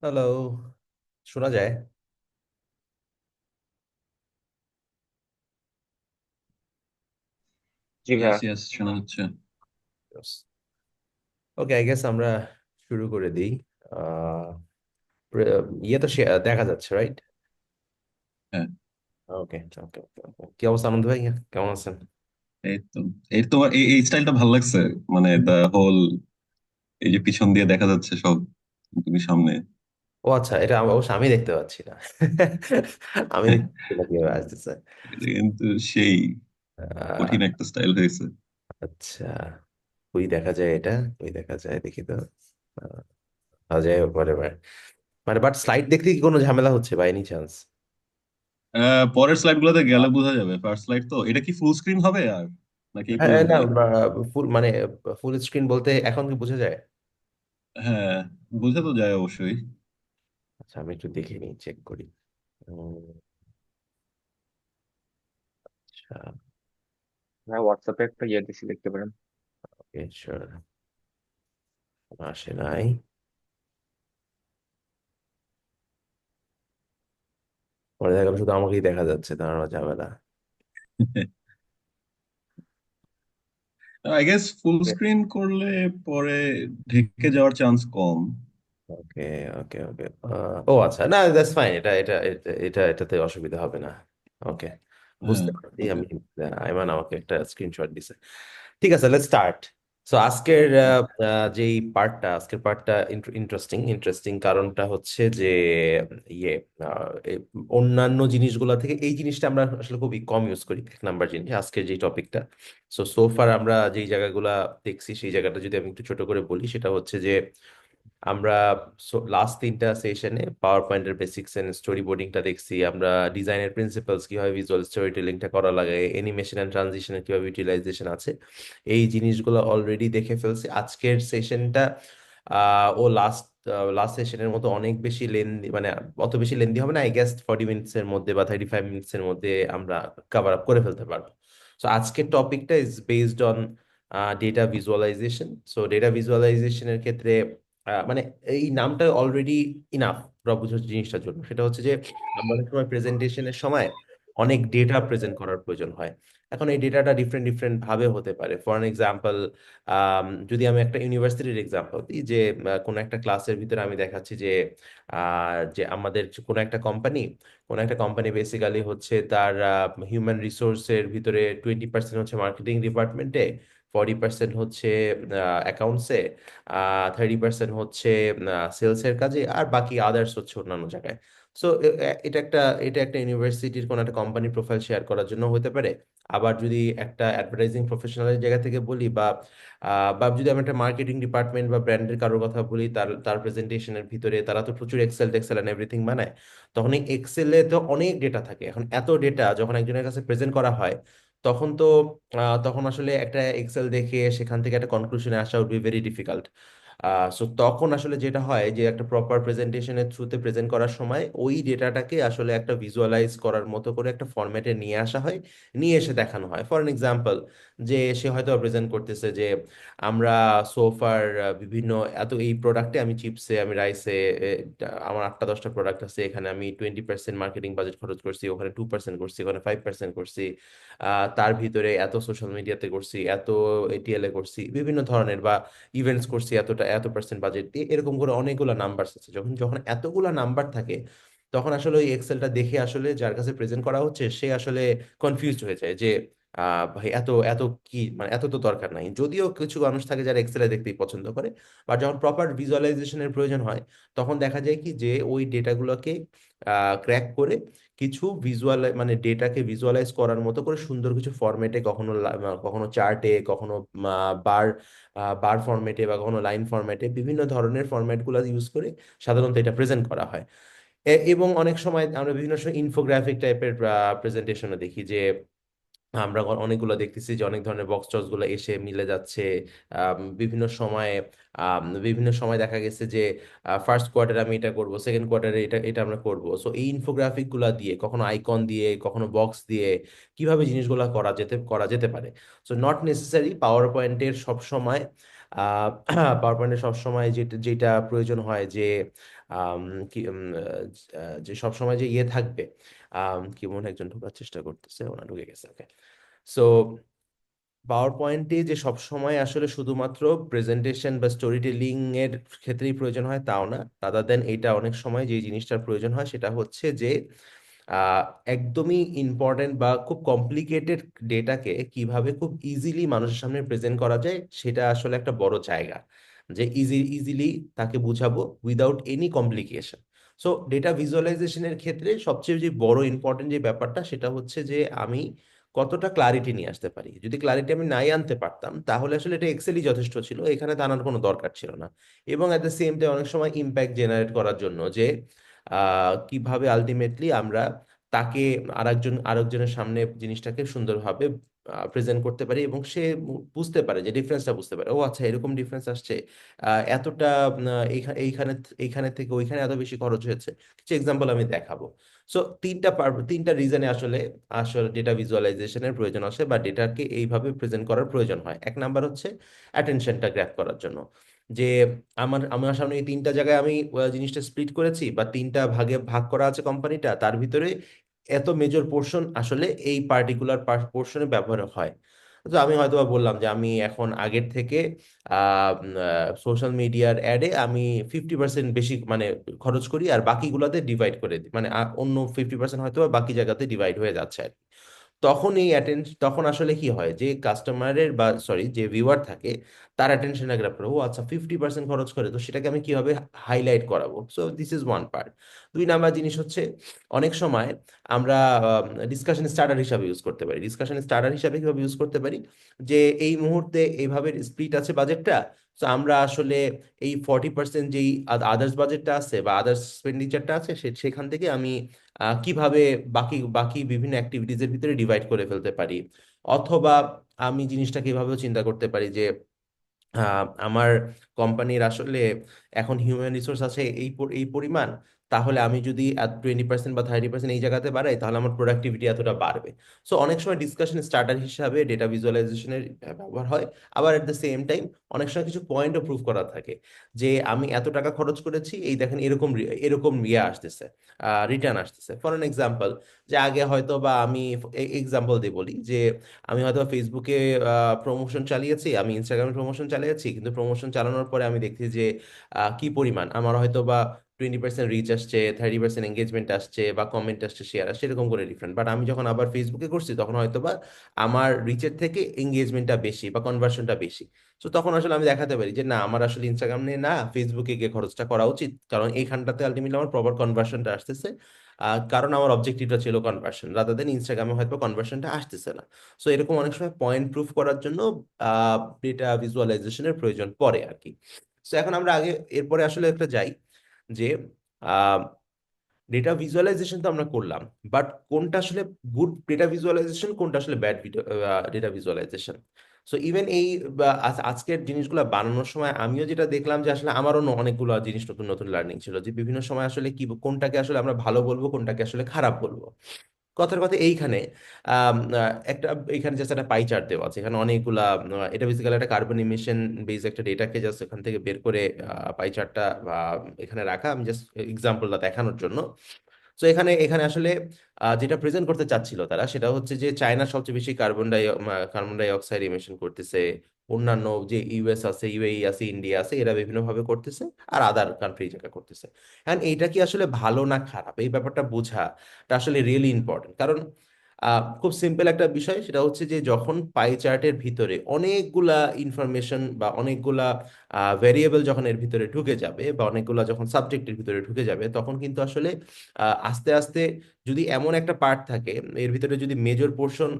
Hello, শোনা যায়? জি yes হ্যাঁ। ইয়েস, শোনা হচ্ছে। ওকে, আই গেস আমরা শুরু করে দিই। আহ, ইয়ে তো দেখা যাচ্ছে, রাইট? হ্যাঁ, ওকে ওকে ওকে ওকে। কি অবস্থা আনন্দ ভাই? কেমন আছেন? এই তো এই তোমার এই স্টাইলটা ভালো লাগছে। মানে দা হোল, এই যে পিছন দিয়ে দেখা যাচ্ছে সব, তুমি সামনে। ও আচ্ছা, এটা অবশ্য আমি দেখতে পাচ্ছি না। আমি দেখতে পাচ্ছি না কিভাবে আসতেছে। এটা কিন্তু সেই আহ, কঠিন একটা স্টাইল হয়েছে। আচ্ছা, ওই দেখা যায় এটা, ওই দেখা যায়, দেখি তো। যায় পরে মানে বাট স্লাইড দেখতে কি কোনো ঝামেলা হচ্ছে বাই এনি চান্স? পরের স্লাইড গুলোতে গেলে বোঝা যাবে। ফার্স্ট স্লাইড তো, এটা কি ফুল স্ক্রিন হবে আর নাকি এই হ্যাঁ না, পর্যন্তই? ফুল মানে ফুল স্ক্রিন বলতে এখন কি বোঝা যায়? হ্যাঁ, বোঝা তো যায় অবশ্যই। আচ্ছা, আমি একটু দেখে নিই, চেক করি। উম, আচ্ছা, হ্যাঁ, হোয়াটসঅ্যাপে একটা ইয়ে দিছি, দেখতে পারেন। Okay sure. আসে নাই। পরে দেখা গেলো শুধু আমাকেই দেখা যাচ্ছে, দাঁড়ানো যাবে না। আই গেস ফুল স্ক্রিন করলে পরে ঢেকে যাওয়ার চান্স কম। ওকে ওকে ওকে। ও আচ্ছা, না দ্যাটস ফাইন, এটাতে অসুবিধা হবে না। ওকে, হ্যাঁ, বুঝতে পারছি ওকে। আমি। আইমান আমাকে একটা স্ক্রিনশট দিছে। ঠিক আছে, লেটস স্টার্ট। সো আজকের আজকের পার্টটা ইন্টারেস্টিং ইন্টারেস্টিং কারণটা হচ্ছে যে ইয়ে অন্যান্য জিনিসগুলো থেকে এই জিনিসটা আমরা আসলে খুবই কম ইউজ করি। এক নাম্বার জিনিস আজকের যে টপিকটা। সোফার আমরা যেই জায়গাগুলা দেখছি সেই জায়গাটা যদি আমি একটু ছোট করে বলি, সেটা হচ্ছে যে আমরা লাস্ট তিনটা সেশনে পাওয়ার পয়েন্টের বেসিক্স এন্ড স্টোরি বোর্ডিংটা দেখছি। আমরা ডিজাইনের প্রিন্সিপালস, কিভাবে ভিজুয়াল স্টোরি টেলিংটা করা লাগে, অ্যানিমেশন এন্ড ট্রানজিশনের কিভাবে ইউটিলাইজেশন আছে, এই জিনিসগুলো অলরেডি দেখে ফেলছি। আজকের সেশনটা ও লাস্ট সেশনের মতো অনেক বেশি লেন্দি, মানে অত বেশি লেন্দি হবে না। আই গেস 40 মিনিটস এর মধ্যে বা 35 মিনিটস এর মধ্যে আমরা কভার আপ করে ফেলতে পারবো। সো আজকের টপিকটা is based on data visualisation. So data ভিজুয়ালাইজেশনের ক্ষেত্রে মানে এই নামটা অলরেডি ইনাফ বুঝার জিনিসটার জন্য। সেটা হচ্ছে যে আমরা অনেক সময় প্রেজেন্টেশনের সময় অনেক ডেটা প্রেজেন্ট করার প্রয়োজন হয়। এখন এই ডেটাটা ডিফারেন্ট ডিফারেন্ট ভাবে হতে পারে। ফর অ্যান এক্সাম্পল, যদি আমি একটা ইউনিভার্সিটির এক্সাম্পল দিই, যে কোনো একটা ক্লাসের ভিতরে আমি দেখাচ্ছি যে যে আমাদের কোনো একটা কোম্পানি বেসিক্যালি হচ্ছে তার হিউম্যান রিসোর্সের ভিতরে 20% হচ্ছে মার্কেটিং ডিপার্টমেন্টে, 40% হচ্ছে অ্যাকাউন্টসে, 30% হচ্ছে সেলসের কাজে, আর বাকি আদার্স হচ্ছে অন্যান্য জায়গায়। সো এটা একটা ইউনিভার্সিটির কোনো একটা কোম্পানি প্রোফাইল শেয়ার করার জন্য হতে পারে। আবার যদি একটা অ্যাডভার্টাইজিং প্রফেশনালের জায়গা থেকে বলি, বা যদি আমি একটা মার্কেটিং ডিপার্টমেন্ট বা ব্র্যান্ডের কারোর কথা বলি, তার তার প্রেজেন্টেশনের ভিতরে তারা তো প্রচুর এক্সেল টেক্সেল এন্ড এভরিথিং বানায়। তখন এই এক্সেলে তো অনেক ডেটা থাকে। এখন এত ডেটা যখন একজনের কাছে প্রেজেন্ট করা হয়, তখন তো তখন আসলে একটা এক্সেল দেখে সেখান থেকে একটা কনক্লুশনে আসা would be very difficult. So তখন আসলে যেটা হয় যে একটা প্রপার প্রেজেন্টেশনের থ্রুতে প্রেজেন্ট করার সময় ওই ডেটাটাকে আসলে একটা ভিজুয়ালাইজ করার মতো করে একটা ফরম্যাটে নিয়ে আসা হয়, নিয়ে এসে দেখানো হয়। ফর এন এক্সাম্পল, যে সে হয়তো প্রেজেন্ট করতেছে যে আমরা সোফার বিভিন্ন এই প্রোডাক্টে, আমি চিপসে, আমি রাইসে, আমার 8টা 10টা প্রোডাক্ট আছে, এখানে আমি 20% মার্কেটিং বাজেট খরচ করছি, ওখানে 2% করছি, ওখানে 5% করছি, তার ভিতরে এত সোশ্যাল মিডিয়াতে করছি, এত এটিএল এ করছি, বিভিন্ন ধরনের, বা ইভেন্টস করছি এত পার্সেন্ট বাজেট দিয়ে, এরকম করে অনেকগুলো নাম্বার আছে। যখন যখন এতগুলো নাম্বার থাকে, তখন আসলে ওই এক্সেলটা দেখে আসলে যার কাছে প্রেজেন্ট করা হচ্ছে সে আসলে কনফিউজড হয়ে যায় যে ভাই এত এত কি, মানে এত তো দরকার নাই। যদিও কিছু মানুষ থাকে যারা এক্সেলে দেখতেই পছন্দ করে, বাট যখন প্রপার ভিজুয়ালাইজেশনের প্রয়োজন হয়, তখন দেখা যায় কি যে ওই ডেটাগুলোকে ক্র্যাক করে কিছু মানে ডেটাকে ভিজুয়ালাইজ করার মতো করে সুন্দর কিছু ফরম্যাটে, কখনো চার্টে, কখনো বার বার ফরম্যাটে, বা কখনো লাইন ফরম্যাটে, বিভিন্ন ধরনের ফরম্যাটগুলো ইউজ করে সাধারণত এটা প্রেজেন্ট করা হয়। এবং অনেক সময় আমরা বিভিন্ন সময় ইনফোগ্রাফিক টাইপের প্রেজেন্টেশনও দেখি, যে আমরা অনেকগুলো দেখতেছি যে অনেক ধরনের বক্স টক্স গুলো এসে মিলে যাচ্ছে। বিভিন্ন সময় দেখা গেছে যে ফার্স্ট কোয়ার্টারে আমি এটা করব, সেকেন্ড কোয়ার্টারে এটা এটা আমরা করব। সো এই ইনফোগ্রাফিক গুলা দিয়ে, কখনো আইকন দিয়ে, কখনো বক্স দিয়ে, কিভাবে জিনিসগুলো করা যেতে পারে। সো নট নেসেসারি পাওয়ার পয়েন্টের সব সময় যেটা যেটা প্রয়োজন হয় যে আম, কি যে সবসময় যে ইয়ে থাকবে, কি মনে হয় একজন ঢোকার চেষ্টা করতেছে, ওনা ঢুকে গেছে, ওকে। সো পাওয়ার পয়েন্টে যে সব সময় আসলে শুধুমাত্র প্রেজেন্টেশন বা স্টোরি টেলিং এর ক্ষেত্রেই প্রয়োজন হয় তাও না, রাদার দেন এটা অনেক সময় যে জিনিসটার প্রয়োজন হয় সেটা হচ্ছে যে আহ, একদমই ইম্পর্টেন্ট বা খুব কমপ্লিকেটেড ডেটাকে কিভাবে খুব ইজিলি মানুষের সামনে প্রেজেন্ট করা যায়, সেটা আসলে একটা বড় জায়গা, যে ইজিলি তাকে বুঝাবো without any complication. So data ভিজুয়ালাইজেশনের ক্ষেত্রে সবচেয়ে যে বড় ইম্পর্টেন্ট যে ব্যাপারটা সেটা হচ্ছে যে আমি কতটা ক্লারিটি নিয়ে আসতে পারি। যদি ক্লারিটি আমি নাই আনতে পারতাম তাহলে আসলে এটা এক্সেলই যথেষ্ট ছিল, এখানে তো আনার কোনো দরকার ছিল না। এবং অ্যাট দ্য সেম টাইম অনেক সময় ইম্প্যাক্ট জেনারেট করার জন্য যে কিভাবে আলটিমেটলি আমরা তাকে আরেকজনের সামনে জিনিসটাকে সুন্দরভাবে প্রেজেন্ট করতে পারি এবং সে বুঝতে পারে, যে ডিফারেন্সটা বুঝতে পারে, ও আচ্ছা এরকম ডিফারেন্স আসছে, এতটা এইখানে এইখানে থেকে ওইখানে এত বেশি খরচ হয়েছে। কিছু এক্সাম্পল আমি দেখাবো। সো তিনটা রিজনে আসলে আসলে ডেটা ভিজুয়ালাইজেশনের প্রয়োজন আসে বা ডেটাকে এইভাবে প্রেজেন্ট করার প্রয়োজন হয়। এক নাম্বার হচ্ছে অ্যাটেনশনটা গ্র্যাব করার জন্য, যে আমার আমার সামনে এই তিনটা জায়গায় আমি জিনিসটা স্প্লিট করেছি বা তিনটা ভাগে ভাগ করা আছে কোম্পানিটা, তার ভিতরে এত মেজর পোর্শন আসলে এই পার্টিকুলার পোর্শনে ব্যবহার হয়। তো আমি হয়তো বা বললাম যে আমি এখন আগের থেকে সোশ্যাল মিডিয়ার অ্যাডে আমি 50% বেশি মানে খরচ করি, আর বাকিগুলোতে ডিভাইড করে দিই, মানে অন্য 50% হয়তো বা বাকি জায়গাতে ডিভাইড হয়ে যাচ্ছে আর কি। তখন তখন আসলে কি হয় যে কাস্টমারের বা সরি যে ভিউয়ার থাকে, তার অ্যাটেনশনটা গ্র্যাব করে, ও আচ্ছা 50% খরচ করে, তো সেটাকে আমি কিভাবে হাইলাইট করাবো। So this is one part. দুই নাম্বার জিনিস হচ্ছে অনেক সময় আমরা ডিসকাশন স্টার্টার হিসাবে ইউজ করতে পারি। ডিসকাশন স্টার্টার হিসাবে কিভাবে ইউজ করতে পারি, যে এই মুহূর্তে এইভাবে স্প্লিট আছে বাজেটটা, তো আমরা আসলে এই 40% যেই আদার্স বাজেটটা আছে বা আদার্স এক্সপেন্ডিচারটা আছে সেখান থেকে আমি কিভাবে বাকি বাকি বিভিন্ন অ্যাক্টিভিটিজের ভিতরে ডিভাইড করে ফেলতে পারি। অথবা আমি জিনিসটা কিভাবে চিন্তা করতে পারি যে আমার কোম্পানির আসলে এখন হিউম্যান রিসোর্স আছে এই পরিমাণ, তাহলে আমি যদি 20% বা 30% এই জায়গাতে বাড়াই তাহলে আমার প্রোডাক্টিভিটি এতটা বাড়বে। সো অনেক সময় ডিসকাশন স্টার্টার হিসাবে ডেটা ভিজুয়ালাইজেশনের ব্যবহার হয়। আবার এট দ্য সেম টাইম অনেক সময় কিছু পয়েন্টও প্রুভ করা থাকে, যে আমি এত টাকা খরচ করেছি, এই দেখেন এরকম এরকম ইয়ে আসতেছে, রিটার্ন আসতেছে। ফর অ্যান এক্সাম্পল, যে আগে হয়তো বা আমি এক্সাম্পল দিয়ে বলি যে আমি হয়তো ফেসবুকে প্রমোশন চালিয়েছি, আমি ইনস্টাগ্রামে প্রমোশন চালিয়েছি, কিন্তু প্রমোশন চালানোর পরে আমি দেখছি যে কি পরিমাণ আমার হয়তো বা 20% রিচ আসছে, 30% এঙ্গেজমেন্ট আসছে বা কমেন্ট আসছে, শেয়ার আসছে, এরকম করে ডিফারেন্ট। বাট আমি যখন আবার ফেসবুকে করছি তখন হয়তো বা আমার রিচের থেকে এঙ্গেজমেন্টটা বেশি বা কনভার্সনটা বেশি। তো তখন আসলে আমি দেখাতে পারি যে না, আমার আসলে ইনস্টাগ্রাম নিয়ে না, ফেসবুকে গিয়ে খরচটা করা উচিত, কারণ এইখানটাতে আলটিমেটলি আমার প্রপার কনভার্সনটা আসতেছে। কারণ আমার অবজেক্টিভটা ছিল কনভার্সন, রাদার দেন ইনস্টাগ্রামে হয়তো কনভার্সনটা আসতেছে না। সো এরকম অনেক সময় পয়েন্ট প্রুফ করার জন্য ডেটা ভিজুয়ালাইজেশনের প্রয়োজন পড়ে আর কি। সো এখন আমরা আগে এরপরে আসলে একটা যাই, যে ডেটা ভিজুয়ালাইজেশন তো আমরা করলাম, বাট কোনটা আসলে গুড ডেটা ভিজুয়ালাইজেশন, কোনটা আসলে bad data visualisation. So even এই আজকের জিনিসগুলো বানানোর সময় আমিও যেটা দেখলাম যে আসলে আমারও অনেকগুলো জিনিস নতুন নতুন লার্নিং ছিল, যে বিভিন্ন সময় আসলে কি কোনটাকে আসলে আমরা ভালো বলবো, কোনটাকে আসলে খারাপ বলবো। কথার কথা এইখানে একটা এখানে জাস্ট একটা পাই চার্ট দেওয়া আছে, এখানে অনেকগুলা এটা বেসিক্যালি একটা কার্বন ইমিশন বেস একটা ডেটাকে জাস্ট এখান থেকে বের করে পাই চার্টটা এখানে রাখা, আমি জাস্ট এক্সাম্পলটা দেখানোর জন্য। তো এখানে এখানে আসলে যেটা প্রেজেন্ট করতে চাচ্ছিল তারা, সেটা হচ্ছে যে চায়না সবচেয়ে বেশি কার্বন ডাই অক্সাইড ইমিশন করতেছে, অন্যান্য যে ইউএস আছে, ইউএই আছে, ইন্ডিয়া আছে, এরা বিভিন্ন ভাবে করতেছে, আর আদার কান্ট্রি যেটা করতেছে। হ্যাঁ, এইটা কি আসলে ভালো না খারাপ, এই ব্যাপারটা বোঝাটা আসলে রিয়েলি ইম্পর্টেন্ট। কারণ খুব সিম্পল একটা বিষয়, সেটা হচ্ছে যে যখন পাই চার্টের ভিতরে অনেকগুলা ইনফরমেশন বা অনেকগুলা ভেরিয়েবল যখন এর ভিতরে ঢুকে যাবে বা অনেকগুলা যখন সাবজেক্টের ভিতরে ঢুকে যাবে, তখন কিন্তু আসলে আস্তে আস্তে যদি এমন একটা পার্ট থাকে এর ভিতরে, যদি মেজর পোর্শন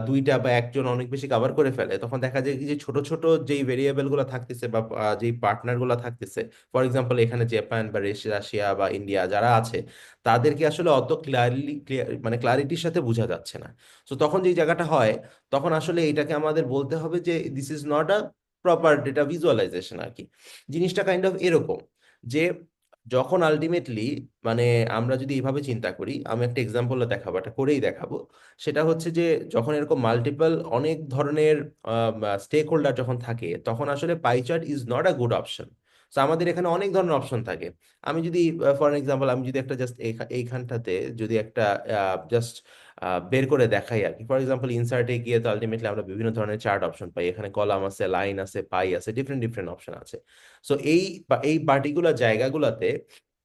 দুইটা বা একজন অনেক বেশি কভার করে ফেলে, তখন দেখা যায় কি যে ছোট ছোট যেই ভেরিয়েবল গুলো থাকতেছে বা যেই পার্টনার গুলো থাকতেছে, ফর এক্সাম্পল এখানে জাপান বা রাশিয়া বা ইন্ডিয়া যারা আছে, তাদেরকে আসলে অত মানে ক্লারিটির সাথে বোঝা যাচ্ছে না। তো তখন যেই জায়গাটা হয়, তখন আসলে এটাকে আমাদের বলতে হবে যে this is not a proper data visualization আর কি। জিনিসটা কাইন্ড অফ এরকম, যে যখন আলটিমেটলি মানে আমরা যদি এইভাবে চিন্তা করি, আমি একটা এক্সাম্পল দেখাবো, এটা করেই দেখাবো। সেটা হচ্ছে যে যখন এরকম মাল্টিপল অনেক ধরনের স্টেক হোল্ডার যখন থাকে, তখন আসলে pie chart is not a good option. তো আমাদের এখানে অনেক ধরনের অপশন থাকে। আমি যদি ফর এক্সাম্পল আমি যদি একটা জাস্ট এইখানটাতে যদি একটা জাস্ট বের করে দেখাই আর কি। ফর এক্সাম্পল ইনসার্টে গিয়ে তো আলটিমেটলি আমরা বিভিন্ন ধরনের চার্ট অপশন পাই, এখানে কলাম আছে, লাইন আছে, পাই আছে, ডিফারেন্ট ডিফারেন্ট অপশন আছে। সো এই পার্টিকুলার জায়গাগুলোতে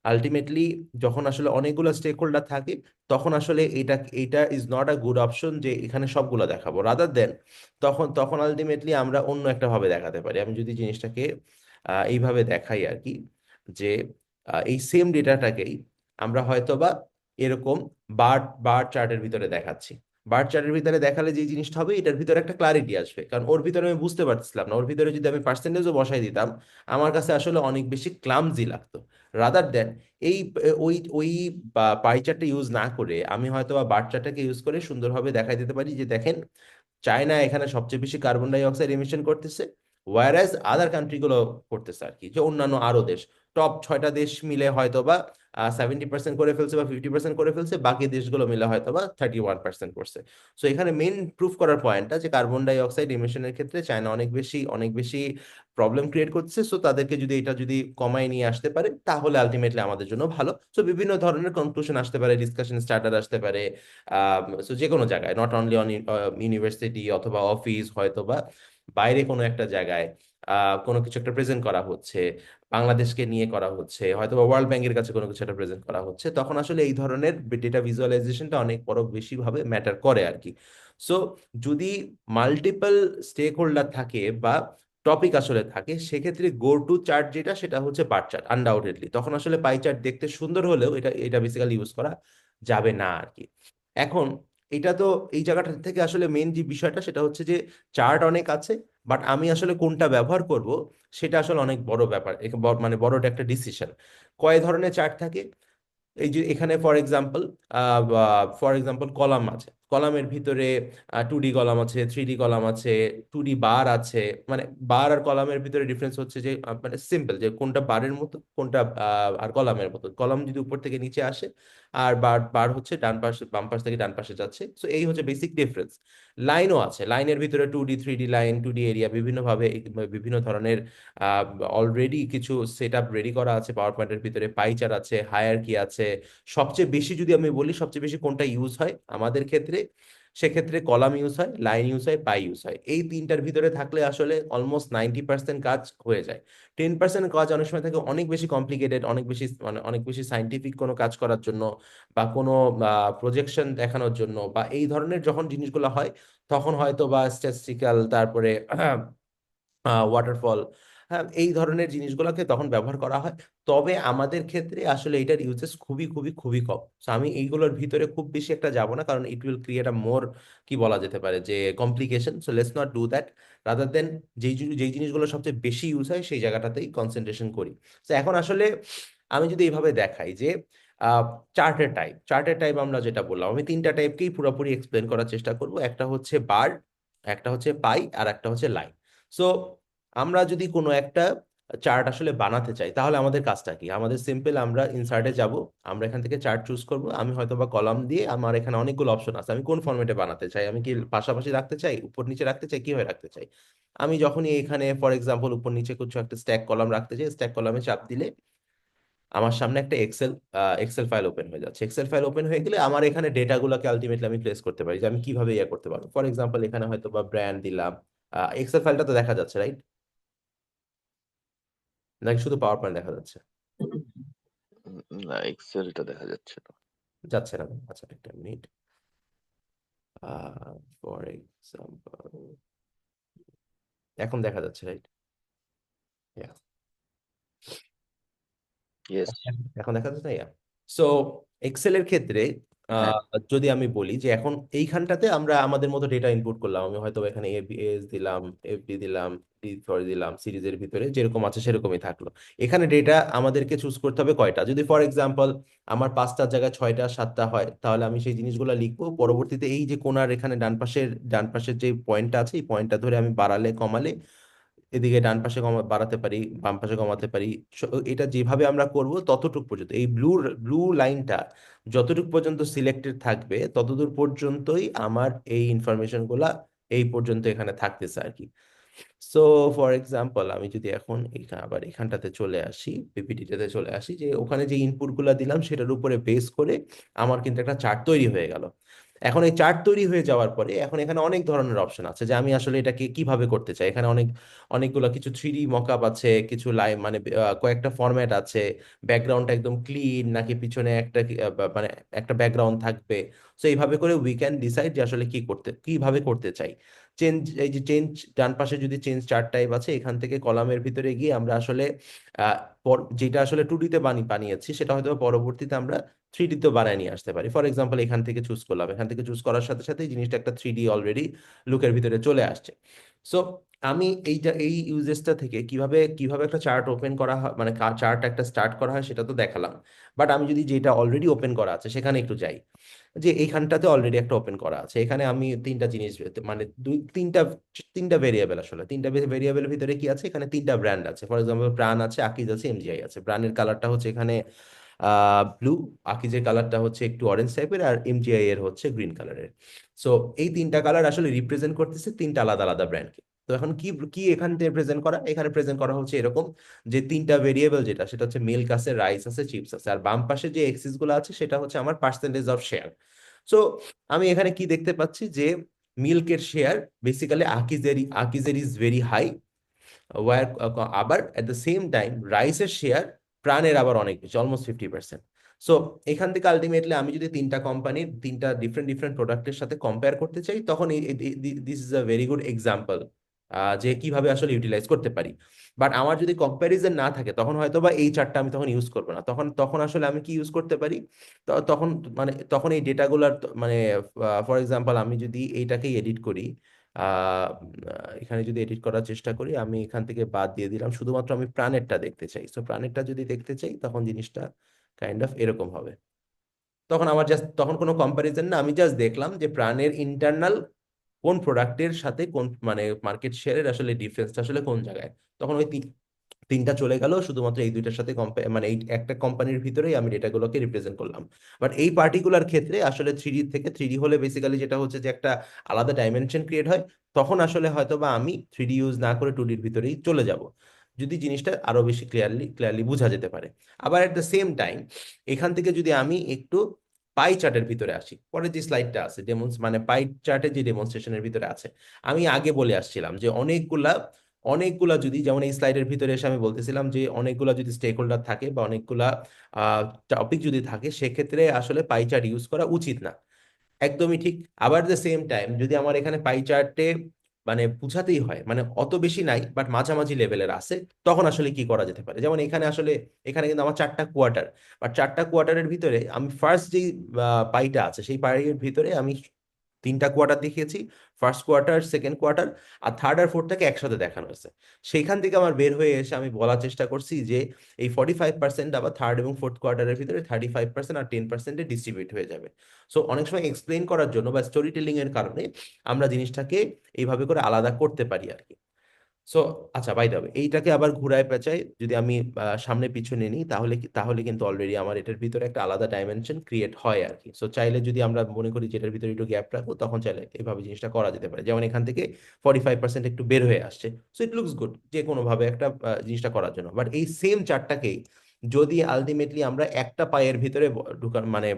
আলটিমেটলি যখন আসলে অনেকগুলো স্টেক হোল্ডার থাকে, তখন আসলে এইটা is not a good option যে এখানে সবগুলো দেখাবো, রাদার দেন তখন তখন আলটিমেটলি আমরা অন্য একটা ভাবে দেখাতে পারি। আমি যদি জিনিসটাকে এইভাবে দেখাই আর কি, যে এই সেম ডেটাটাকেই আমরা হয়তোবা এরকম বার বার চার্টের ভিতরে দেখাচ্ছি। বার চার্টের ভিতরে দেখালে যে জিনিসটা হবে, এটার ভিতরে একটা ক্লারিটি আসবে, কারণ ওর ভিতরে আমি বুঝতে পারছিলাম না। ওর ভিতরে যদি আমি পার্সেন্টেজও বসাই দিতাম, আমার কাছে আসলে অনেক বেশি ক্লামজি লাগতো। রাদার দেন এই ওই পাই চার্টটা ইউজ না করে আমি হয়তো বা বার চার্টটাকে ইউজ করে সুন্দরভাবে দেখাই দিতে পারি যে দেখেন, চায়না এখানে সবচেয়ে বেশি কার্বন ডাই অক্সাইড এমিশন করতেছে, ওয়ারাজ আদার কান্ট্রি গুলো করতেছে আর কি, যে অন্যান্য আরো দেশ, টপ 6টা দেশ মিলে হয়তো বা 70% করে ফেলছে বা 50% করে ফেলছে, বাকি দেশগুলো মিলে হয়তো বা 31% করছে। সো এখানে মেইন প্রুফ করার পয়েন্টটা যে কার্বন ডাই অক্সাইড এমিশনের ক্ষেত্রে চায়না অনেক বেশি প্রবলেম ক্রিয়েট করছে। সো তাদেরকে যদি এটা যদি কমায় নিয়ে আসতে পারে, তাহলে আলটিমেটলি আমাদের জন্য ভালো। সো বিভিন্ন ধরনের কনক্লুশন আসতে পারে, ডিসকাশন স্টার্টার আসতে পারে। সো যে কোনো জায়গায়, নট অনলি অন ইউনিভার্সিটি অথবা অফিস, হয়তো বা বাইরে কোনো একটা জায়গায় কোনো কিছু একটা প্রেজেন্ট করা হচ্ছে, বাংলাদেশকে নিয়ে করা হচ্ছে, হয়তো বা ওয়ার্ল্ড ব্যাংকের কাছে কোনো কিছু একটা প্রেজেন্ট করা হচ্ছে, তখন আসলে এই ধরনের ডেটা ভিজুয়ালাইজেশনটা অনেক বড় বেশি ভাবে ম্যাটার করে আর কি। সো যদি মাল্টিপল স্টেক হোল্ডার থাকে বা টপিক আসলে থাকে, সেক্ষেত্রে গো টু চার্ট যেটা, সেটা হচ্ছে বার চার্ট আনডাউটেডলি। তখন আসলে পাই চার্ট দেখতে সুন্দর হলেও এটা এটা বেসিক্যালি ইউজ করা যাবে না আর কি। এখন এটা তো এই জায়গাটা থেকে আসলে মেন যে বিষয়টা সেটা হচ্ছে যে চার্ট অনেক আছে, বাট আমি আসলে কোনটা ব্যবহার করব সেটা আসলে অনেক বড় ব্যাপার, মানে বড় একটা ডিসিশন। কয় ধরনের চার্ট থাকে, এই যে এখানে ফর এক্সাম্পল কলাম আছে, কলামের ভিতরে 2D কলাম আছে, 3D কলাম আছে, 2D বার আছে। মানে বার আর কলামের ভিতরে ডিফারেন্স হচ্ছে যে মানে সিম্পল, যে কোনটা বারের মতো, কোনটা আর কলামের মতো। কলাম যদি উপর থেকে নিচে আসে, আর বার বার হচ্ছে ডান পাশে, বাম পাশ থেকে ডান পাশে যাচ্ছে। সো এই হচ্ছে বেসিক ডিফারেন্স। লাইনও আছে, লাইনের ভিতরে 2D 3D line, 2D area, বিভিন্নভাবে বিভিন্ন ধরনের অলরেডি কিছু সেট আপ রেডি করা আছে পাওয়ার পয়েন্টের ভিতরে। পাইচার আছে, হায়ার কি আছে। সবচেয়ে বেশি যদি আমি বলি সবচেয়ে বেশি কোনটা ইউজ হয় আমাদের ক্ষেত্রে, সেক্ষেত্রে কলাম ইউজ হয়, লাইন ইউজ হয়, পাই ইউজ হয়। এই তিনটার ভিতরে থাকলে আসলে অলমোস্ট 90% কাজ হয়ে যায়। 10% কাজ অনেক সময় থাকে অনেক বেশি কমপ্লিকেটেড, অনেক বেশি মানে অনেক বেশি সাইন্টিফিক কোনো কাজ করার জন্য, বা কোনো প্রজেকশন দেখানোর জন্য, বা এই ধরনের যখন জিনিসগুলো হয়, তখন হয়তো বা স্ট্যাটিস্টিক্যাল, তারপরে ওয়াটারফল, হ্যাঁ, এই ধরনের জিনিসগুলোকে তখন ব্যবহার করা হয়। তবে আমাদের ক্ষেত্রে আসলে এটার ইউজেস খুবই খুবই খুবই কম। তো আমি এইগুলোর ভিতরে খুব বেশি একটা যাব না, কারণ ইট উইল ক্রিয়েট আ মোর, কি বলা যেতে পারে, যে complication. So let's not do that. Rather than যেই জিনিসগুলো সবচেয়ে বেশি ইউজ হয় সেই জায়গাটাতেই কনসেন্ট্রেশন করি। তো এখন আসলে আমি যদি এইভাবে দেখাই যে চার্টের টাইপ আমরা যেটা বললাম, আমি তিনটা টাইপকেই পুরোপুরি এক্সপ্লেন করার চেষ্টা করব। একটা হচ্ছে বার, একটা হচ্ছে পাই, আর একটা হচ্ছে লাইন। সো আমরা যদি কোনো একটা চার্ট আসলে বানাতে চাই, তাহলে আমাদের কাজটা কি? আমাদের সিম্পল, আমরা ইনসার্টে যাব, আমরা এখান থেকে চার্ট চুজ করব। আমি হয়তো বা কলাম দিয়ে, আমার এখানে অনেকগুলো অপশন আছে, আমি কোন ফরম্যাটে বানাতে চাই, আমি কি পাশাপাশি রাখতে চাই, উপর নিচে রাখতে চাই, কিভাবে রাখতে চাই। আমি যখনই এখানে ফর এক্সাম্পল উপর নিচে কিছু একটা স্ট্যাক কলাম রাখতে চাই, স্ট্যাক কলামে চাপ দিলে আমার সামনে একটা এক্সেল ফাইল ওপেন হয়ে যাচ্ছে। এক্সেল ফাইল ওপেন হয়ে গেলে আমার এখানে ডেটাগুলোকে আলটিমেটলি আমি প্লেস করতে পারি, যে আমি কিভাবে ইয়ে করতে পারবো। ফর এক্সাম্পল এখানে হয়তো বা ব্র্যান্ড দিলাম। এক্সেল ফাইলটা তো দেখা যাচ্ছে, রাইট? নাকি শুধু পাওয়ার পয়েন্ট দেখা যাচ্ছে? না, এক্সেলটা দেখা যাচ্ছে না। যাচ্ছে না? আচ্ছা, একটা মিনিট। ফর এক্সাম্পল এখন দেখা যাচ্ছে, রাইট? ইয়েস। এখন দেখা যাচ্ছে না? সো এক্সেলের ক্ষেত্রে হ্যাঁ। আহ, যদি আমি বলি যে এখন এইখানটাতে আমরা আমাদের মতো ডেটা ইনপুট করলাম, আমি হয়তো এখানে এস দিলাম, এফডি দিলাম, ডি ফর দিলাম, সিরিজের ভিতরে যেরকম আছে সেরকমই থাকলো। এখানে ডেটা আমাদেরকে চুজ করতে হবে কয়টা। যদি ফর এক্সাম্পল আমার 5টার জায়গায় 6টা 7টা হয়, তাহলে আমি সেই জিনিসগুলো লিখবো। পরবর্তীতে এই যে কোণার এখানে ডান পাশের যে পয়েন্টটা আছে, এই পয়েন্টটা ধরে আমি বাড়ালে কমালে, এদিকে ডান পাশে বাড়াতে পারি, বাম পাশে কমাতে পারি। এটা যেভাবে আমরা করব ততটুকু পর্যন্ত, এই ব্লু ব্লু লাইনটা যতটুকু পর্যন্ত সিলেক্টেড থাকবে, ততদূর পর্যন্তই আমার এই ইনফরমেশন গুলা এই পর্যন্ত এখানে থাকতেছে আর কি। সো ফর এক্সাম্পল আমি যদি এখন আবার এখানটাতে চলে আসি, পিপিটিতে চলে আসি, যে ওখানে যে ইনপুটগুলো দিলাম সেটার উপরে বেস করে আমার কিন্তু একটা চার্ট তৈরি হয়ে গেল। এখন এই চার্ট তৈরি হয়ে যাওয়ার পরে এখন এখানে অনেক ধরনের অপশন আছে যে আমি আসলে এটাকে কিভাবে করতে চাই। এখানে অনেকগুলো কিছু 3D মকআপ আছে, কিছু লাইন মানে কয়েকটা ফরম্যাট আছে, ব্যাকগ্রাউন্ডটা একদম ক্লিন নাকি পিছনে একটা মানে একটা ব্যাকগ্রাউন্ড থাকবে। সো এইভাবে করে উই ক্যান ডিসাইড যে আসলে কিভাবে করতে চাই। চেঞ্জ, এই যে চেঞ্জ, ডান পাশে যদি চেঞ্জ চার্ট টাইপ আছে, এখান থেকে কলামের ভিতরে গিয়ে আমরা আসলে আহ, যেটা আসলে 2D তে বানিয়েছি সেটা হয়তো পরবর্তীতে আমরা 3D তে বানায় নিয়ে আসতে পারি। ফর এক্সাম্পল এখান থেকে চুজ করলাম, এখান থেকে চুজ করার সাথে সাথে এই জিনিসটা একটা 3D অলরেডি লুকের ভিতরে চলে আসছে। সো আমি এই ইউজেসটা থেকে কিভাবে কিভাবে একটা চার্ট ওপেন করা হয়, মানে চার্ট একটা স্টার্ট করা হয় সেটা তো দেখালাম। বাট আমি যদি যেটা অলরেডি ওপেন করা আছে সেখানে একটু যাই, যে এইখানটাতে অলরেডি একটা ওপেন করা আছে, এখানে আমি তিনটা জিনিস মানে তিনটা ভেরিয়েবল, আসলে তিনটা ভেরিয়েবলের ভিতরে কি আছে, এখানে তিনটা ব্র্যান্ড আছে। ফর এক্সাম্পল প্রাণ আছে, আকিজ আছে, এমজিআই আছে। ব্র্যান্ডের কালারটা হচ্ছে এখানে ব্লু, আকিজের কালারটা হচ্ছে একটু অরেঞ্জ টাইপের, আর এমজিআই এর হচ্ছে গ্রিন কালারের। সো এই তিনটা কালার আসলে রিপ্রেজেন্ট করতেছে তিনটা আলাদা আলাদা ব্র্যান্ডকে। তো এখন কি কি এখানে প্রেজেন্ট করা, এখানে প্রেজেন্ট করা হচ্ছে এরকম যে তিনটা ভেরিয়েবল, যেটা সেটা হচ্ছে মিল্ক আছে, রাইস আছে, চিপস আছে, আর বাম পাশে যে এক্সিস গুলো আছে সেটা হচ্ছে আমার পার্সেন্টেজ অফ শেয়ার। সো আমি এখানে কি দেখতে পাচ্ছি যে মিল্কের শেয়ার বেসিক্যালি আকিজের ইজ ভেরি হাই, ওয়ার আবার এট দ্য সেম টাইম রাইসের শেয়ার প্রাণের আবার অনেক বেশি, অলমোস্ট 50%। সো এখান থেকে আলটিমেটলি আমি যদি তিনটা কোম্পানির তিনটা ডিফারেন্ট ডিফারেন্ট প্রোডাক্টের সাথে কম্পেয়ার করতে চাই, তখন this is a very good example যে কিভাবে আসলে ইউটিলাইজ করতে পারি। বাট আমার যদি কম্প্যারিজন না থাকে তখন হয়তো বা এই চারটা আমি তখন ইউজ করবো না। তখন তখন আসলে আমি কি ইউজ করতে পারি, তখন মানে তখন এই ডেটাগুলার মানে ফর এক্সাম্পল আমি যদি এইটাকেই এডিট করি, এখানে যদি এডিট করার চেষ্টা করি, আমি এখান থেকে বাদ দিয়ে দিলাম, শুধুমাত্র আমি প্রাণেরটা দেখতে চাই। সো প্রাণেরটা যদি দেখতে চাই তখন জিনিসটা কাইন্ড অফ এরকম হবে। তখন আমার জাস্ট তখন কোনো কম্প্যারিজন না, আমি জাস্ট দেখলাম যে প্রাণের ইন্টারনাল কোন প্রোডাক্টের সাথে কোন মানে মার্কেট শেয়ারের আসলে ডিফারেন্সটা আসলে কোন জায়গায়। তখন ওই তিনটা চলে গেল, শুধুমাত্র এই দুইটার সাথে মানে এই একটা কোম্পানির ভিতরেই আমি ডেটাগুলোকে রিপ্রেজেন্ট করলাম। বাট এই পার্টিকুলার ক্ষেত্রে আসলে 3D থেকে 3D হলে বেসিক্যালি যেটা হচ্ছে যে একটা আলাদা ডাইমেনশন ক্রিয়েট হয়। তখন আসলে হয়তো বা আমি 3D ইউজ না করে 2Dর ভিতরেই চলে যাব, যদি জিনিসটা আরো বেশি ক্লিয়ারলি বোঝা যেতে পারে। আবার এট দ্য সেম টাইম এখান থেকে যদি আমি একটু পাই চার্টের ভিতরে আসি, পরে যে স্লাইডটা আছে মানে পাই চার্টের যে ডেমনস্ট্রেশনের ভিতরে আছে, আমি আগে বলে আসছিলাম যে অনেকগুলা যদি, যেমন এই স্লাইডের ভিতরে এসে আমি বলতেছিলাম যে অনেকগুলা যদি স্টেক হোল্ডার থাকে বা অনেকগুলা টপিক যদি থাকে, সেক্ষেত্রে আসলে পাই চার্ট ইউজ করা উচিত না। একদমই ঠিক। আবার দ্য সেম টাইম যদি আমার এখানে পাই চার্টে মানে বুঝাতেই হয়, মানে অত বেশি নাই বাট মাঝামাঝি লেভেলের আছে, তখন আসলে কি করা যেতে পারে, যেমন এখানে আসলে এখানে কিন্তু আমার চারটা কোয়ার্টার, বাট চারটা কোয়ার্টারের ভিতরে আমি ফার্স্ট যেই পাইটা আছে সেই পাইয়ের ভিতরে আমি তিনটা কোয়ার্টার দেখিয়েছি, ফার্স্ট কোয়ার্টার, সেকেন্ড কোয়ার্টার, আর থার্ড আর ফোর্থটাকে একসাথে দেখানো হয়েছে। সেইখান থেকে আমার বের হয়ে এসে আমি বলার চেষ্টা করছি যে এই 45% আবার থার্ড এবং ফোর্থ কোয়ার্টারের ভিতরে 35% আর 10%-এ ডিস্ট্রিবিউট হয়ে যাবে। সো অনেক সময় এক্সপ্লেইন করার জন্য বা স্টোরি টেলিং এর কারণে আমরা জিনিসটাকে এইভাবে করে আলাদা করতে পারি আর কি। সো আচ্ছা, বাই দ্য ওয়ে, এইটাকে আবার ঘুরায় পেঁচায় যদি আমি সামনে পিছনে নিই, তাহলে কিন্তু অলরেডি আমার এটার ভিতরে একটা আলাদা ডাইমেনশন ক্রিয়েট হয় আর কি। সো চাইলে যদি আমরা মনে করি যে এটার ভিতরে একটু গ্যাপ রাখবো, তখন চাইলে এইভাবে জিনিসটা করা যেতে পারে। যেমন এখান থেকে 45% একটু বের হয়ে আসছে, সো ইট লুকস গুড যে কোনোভাবে একটা জিনিসটা করার জন্য। বাট এই সেম চার্টটাকেই যদি আলটিমেটলি আমরা একটা পায়ের ভিতরে ঢুকান মানে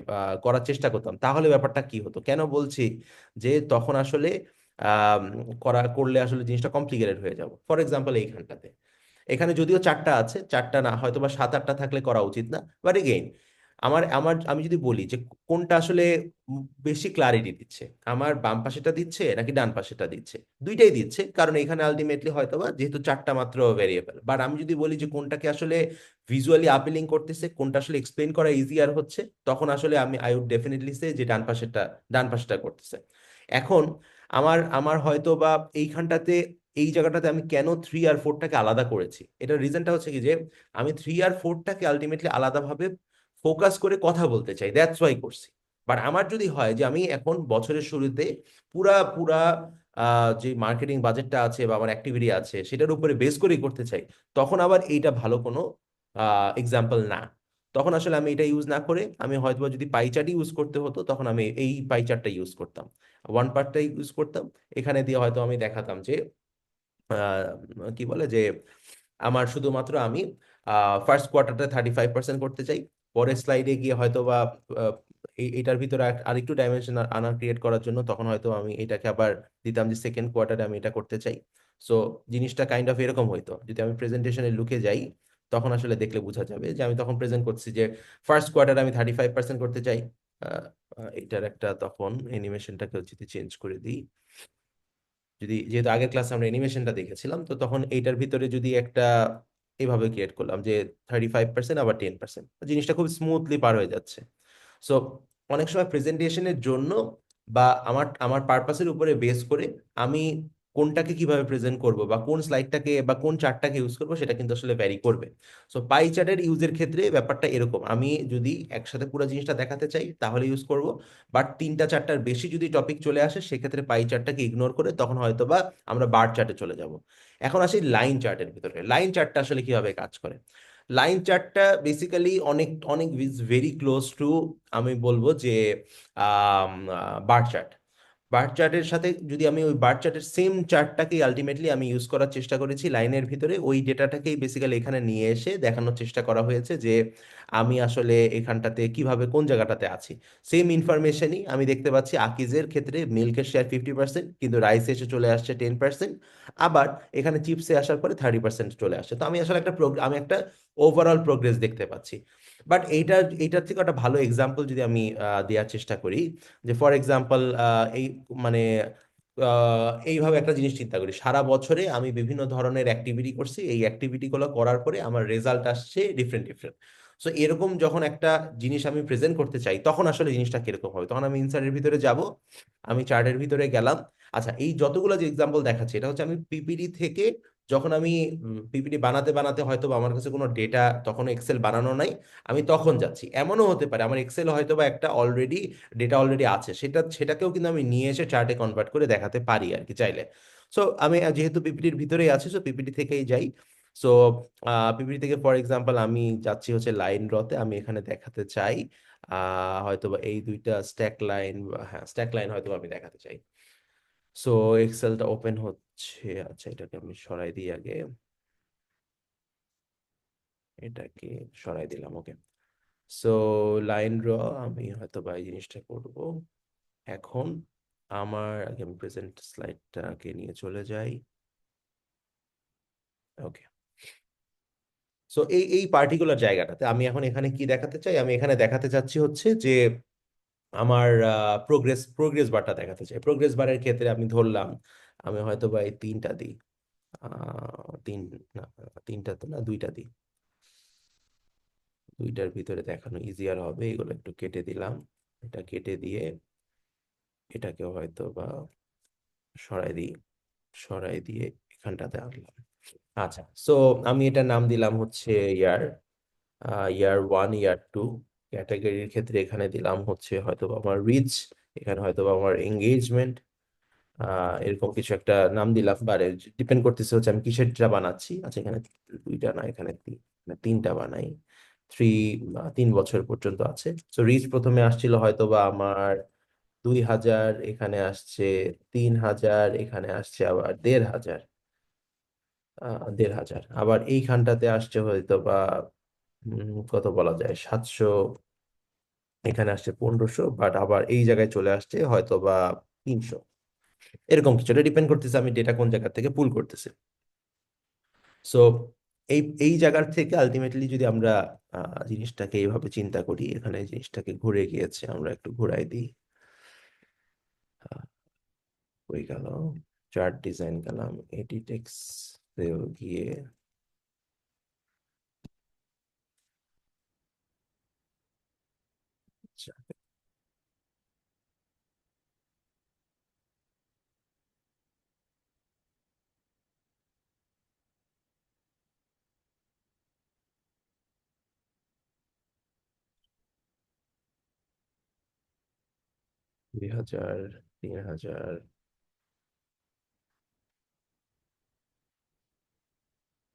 করার চেষ্টা করতাম, তাহলে ব্যাপারটা কি হতো, কেন বলছি যে তখন আসলে আহ করলে আসলে জিনিসটা কমপ্লিকেটেড হয়ে যাব। ফর এক্সাম্পল এইখানটাতে, এখানে যদিও চারটা আছে, চারটা না হয়তো বা সাত আটটা থাকলে করা উচিত না, বাট এগেইন আমার আমার আমি যদি বলি যে কোনটা আসলে বেশি ক্লারিটি দিচ্ছে, আমার বাম পাশেটা দিচ্ছে নাকি ডান পাশেটা দিচ্ছে, দুইটাই দিচ্ছে, কারণ এখানে আলটিমেটলি হয়তো বা যেহেতু চারটা মাত্র ভেরিয়েবল। বাট আমি যদি বলি যে কোনটাকে আসলে ভিজুয়ালি আপিলিং করতেছে, কোনটা আসলে এক্সপ্লেন করা ইজিয়ার হচ্ছে, তখন আসলে আই উড ডেফিনেটলি সে যে ডান পাশেটা করতেছে। এখন আমার আমার হয়তো বা এইখানটাতে এই জায়গাটাতে আমি কেন 3 আর 4টাকে আলাদা করেছি, এটার রিজনটা হচ্ছে কি যে আমি 3 আর 4টাকে আলটিমেটলি আলাদাভাবে ফোকাস করে কথা বলতে চাই, দ্যাটস ওয়াই করছি। বাট আমার যদি হয় যে আমি এখন বছরের শুরুতে পুরা পুরা যে মার্কেটিং বাজেটটা আছে বা আমার অ্যাক্টিভিটি আছে সেটার উপরে বেস করেই করতে চাই, তখন আবার এইটা ভালো কোনো এক্সাম্পল না। তখন আসলে আমি এটা ইউজ না করে আমি হয়তো যদি পাই চার্ট ইউজ করতে হতো, তখন আমি এই পাই চার্টটা ইউজ করতাম, ওয়ান পার্টটা ইউজ করতাম। এখানে দিয়ে হয়তো আমি দেখাতাম যে কি বলে যে আমার শুধুমাত্র আমি ফার্স্ট কোয়ার্টারটা 35% করতে চাই। পরের স্লাইডে গিয়ে হয়তো বা আহ, এটার ভিতরে আরেকটু ডাইমেনশন আনা ক্রিয়েট করার জন্য তখন হয়তো আমি এটাকে আবার দিতাম যে সেকেন্ড কোয়ার্টারে আমি এটা করতে চাই। সো জিনিসটা কাইন্ড অফ এরকম হইতো, যদি আমি প্রেজেন্টেশনে লুকে যাই তখন আসলে দেখলে বোঝা যাবে যে আমি তখন প্রেজেন্ট করছি যে ফার্স্ট কোয়ার্টারে আমি 35% করতে চাই। এটার একটা তখন অ্যানিমেশনটাকে যদি চেঞ্জ করে দিই, যদি যেহেতু আগের ক্লাসে আমরা অ্যানিমেশনটা দেখেছিলাম, তো তখন এইটার ভিতরে যদি একটা এইভাবে ক্রিয়েট করলাম যে 35% আবার 10%, জিনিসটা খুব স্মুথলি পার হয়ে যাচ্ছে। সো অনেক সময় প্রেজেন্টেশনের জন্য বা আমার আমার পারপাসের উপরে বেস করে আমি কোনটাকে কিভাবে প্রেজেন্ট করব বা কোন স্লাইডটাকে বা কোন চার্টটাকে ইউজ করব সেটা কিন্তু আসলে ভ্যারি করবে। সো পাই চার্টের ইউজের ক্ষেত্রে ব্যাপারটা এরকম, আমি যদি একসাথে পুরো জিনিসটা দেখাতে চাই তাহলে ইউজ করব, বাট তিনটা চারটার বেশি যদি টপিক চলে আসে সেক্ষেত্রে পাই চার্টটাকে ইগনোর করে তখন হয়তো বা আমরা বার চার্টে চলে যাব। এখন আসি লাইন চার্টের ভিতরে, লাইন চার্টটা আসলে কিভাবে কাজ করে। লাইন চার্টটা বেসিক্যালি অনেক অনেক ভেরি ক্লোজ টু, আমি বলবো যে বার চার্ট। বার চার্টের সাথে যদি আমি ওই বার চার্টের সেম চার্টটাকেই আলটিমেটলি আমি ইউজ করার চেষ্টা করেছি লাইনের ভিতরে, ওই ডেটাটাকেই বেসিক্যালি এখানে নিয়ে এসে দেখানোর চেষ্টা করা হয়েছে যে আমি আসলে এখানটাতে কিভাবে কোন জায়গাটাতে আছি। সেম ইনফরমেশনই আমি দেখতে পাচ্ছি আকিজের ক্ষেত্রে মিল্কের শেয়ার 50%, কিন্তু রাইসে এসে চলে আসছে 10%, আবার এখানে চিপসে আসার পরে 30% চলে আসছে। তো আমি আসলে আমি একটা ওভারঅল প্রোগ্রেস দেখতে পাচ্ছি। বাট এইটার থেকে একটা ভালো এক্সাম্পল যদি আমি দেওয়ার চেষ্টা করি, যে ফর এক্সাম্পল এই মানে এইভাবে একটা জিনিস চিন্তা করি, সারা বছরে আমি বিভিন্ন ধরনের অ্যাক্টিভিটি করছি, এই অ্যাক্টিভিটিগুলো করার পরে আমার রেজাল্ট আসছে ডিফারেন্ট ডিফারেন্ট। সো এরকম যখন একটা জিনিস আমি প্রেজেন্ট করতে চাই তখন আসলে জিনিসটা কিরকম হবে, তখন আমি ইনসার্টের ভিতরে যাব, আমি চার্টের ভিতরে গেলাম। আচ্ছা, এই যতগুলো যে এক্সাম্পল দেখাচ্ছি এটা হচ্ছে আমি পিপিটি থেকে, যখন আমি পিপিটি বানাতে বানাতে হয়তো বা আমার কাছে কোনো ডেটা তখন এক্সেল বানানো নাই, আমি তখন যাচ্ছি। এমনও হতে পারে আমার এক্সেল হয়তো বা একটা অলরেডি ডেটা অলরেডি আছে, সেটাকেও কিন্তু আমি নিয়ে এসে চার্টে কনভার্ট করে দেখাতে পারি আর কি চাইলে। সো আমি যেহেতু পিপিটির ভিতরেই আছি, সো পিপিটি থেকেই যাই। সো পিপিটি থেকে ফর এক্সাম্পল আমি যাচ্ছি হচ্ছে লাইন ড্রতে, আমি এখানে দেখাতে চাই হয়তো বা এই দুইটা স্ট্যাক লাইন, হ্যাঁ স্ট্যাক লাইন হয়তো আমি দেখাতে চাই। সো এক্সেলটা ওপেন হচ্ছে। আচ্ছা, এটাকে আমি সরাই দিই আগে, এটাকে সরাই দিলাম, ওকে। সো লাইন ড্র আমি হয়তো বা এই জিনিসটা করব এখন। আমার আগে আমি প্রেজেন্ট স্লাইডটাকে নিয়ে চলে যাই, ওকে। সো এই এই পার্টিকুলার জায়গাটাতে আমি এখন এখানে কি দেখাতে চাই, আমি এখানে দেখাতে চাচ্ছি হচ্ছে যে আমার প্রোগ্রেস বারটা দেখাতে চাই। প্রোগ্রেস বারের ক্ষেত্রে আমি ধরলাম আমি হয়তো বা এই তিনটা দিই, তিন না, তিনটা তো না, দুইটা দিই, দুইটার ভিতরে দেখানো ইজিয়ার হবে, এগুলো একটু কেটে দিলাম। এটা কেটে দিয়ে এটাকে হয়তো বা সরাই দিই, সরাই দিয়ে এখানটাতে আনলাম। আচ্ছা, সো আমি এটার নাম দিলাম হচ্ছে ইয়ার, ইয়ার ওয়ান, ইয়ার টু। ক্যাটাগরির ক্ষেত্রে এখানে দিলাম হচ্ছে হয়তো বা আমার রিচ, এখানে হয়তো বা আমার এঙ্গেজমেন্ট, এরকম কিছু একটা নাম দিলাম। বারে ডিপেন্ড করতেছে হচ্ছে আমি কিসেরটা বানাচ্ছি। আচ্ছা, এখানে দুইটা না, এখানে তিনটা বানাই। থ্রি, 3 বছর পর্যন্ত আছে। তো রিচ প্রথমে আসছিল হয়তো বা আমার 2,000, এখানে আসছে 3,000, এখানে আসছে আবার 1,500, 1,500, আবার এইখানটাতে আসছে হয়তো বা কত বলা যায় 700, এখানে আসছে 1,500, বাট আবার এই জায়গায় চলে আসছে হয়তো বা 300। এরকম কিছু, এটা ডিপেন্ড করতেছে আমি ডেটা কোন জায়গা থেকে পুল করতেছি। সো এই এই জায়গার থেকে আলটিমেটলি যদি আমরা জিনিসটাকে এইভাবে চিন্তা করি, এখানে জিনিসটাকে ঘুরে গিয়েছে, আমরা একটু ঘুরাই দিই। আহ, হয়ে গেল, চার্ট ডিজাইন গেলাম, এডিটেক্স গিয়ে আচ্ছা, 2,000, 3,000,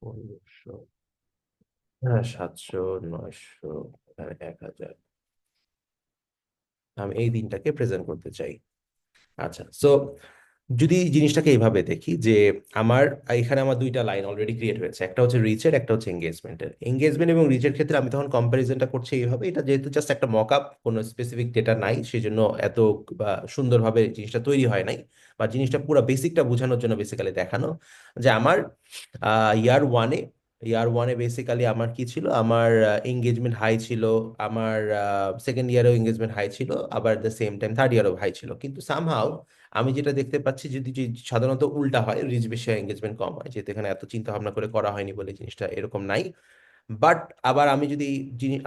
1,500, হ্যাঁ 700, 900, 1,000, আমি এই দিনটাকে প্রেজেন্ট করতে চাই। আচ্ছা, সো যদি জিনিসটাকে এইভাবে দেখি যে আমার এখানে আমার দুইটা লাইন অলরেডি ক্রিয়েট হয়েছে, একটা হচ্ছে রিচের, একটা হচ্ছে এঙ্গেজমেন্টের। এঙ্গেজমেন্ট এবং রিচের ক্ষেত্রে আমি তখন কম্প্যারিজনটা করছি এইভাবে, এটা যেহেতু জাস্ট একটা মক আপ, কোনো স্পেসিফিক ডেটা নাই, সেই জন্য এত বা সুন্দরভাবে জিনিসটা তৈরি হয় নাই, বা জিনিসটা পুরো বেসিকটা বোঝানোর জন্য বেসিক্যালি দেখানো যে আমার ইয়ার 1-এ, ইয়ার 1-এ বেসিক্যালি আমার কি ছিল, আমার এঙ্গেজমেন্ট হাই ছিল, আমার সেকেন্ড ইয়ারেও এঙ্গেজমেন্ট হাই ছিল, আবার দ্য সেম টাইম থার্ড ইয়ারও হাই ছিল। কিন্তু সামহাউ আমি যেটা দেখতে পাচ্ছি, যদি যে সাধারণত উল্টা হয়, রিচ বেশি হয় এঙ্গেজমেন্ট কম হয়, যেহেতু এখানে এত চিন্তা ভাবনা করে করা হয়নি বলে জিনিসটা এরকম নাই। বাট আবার আমি যদি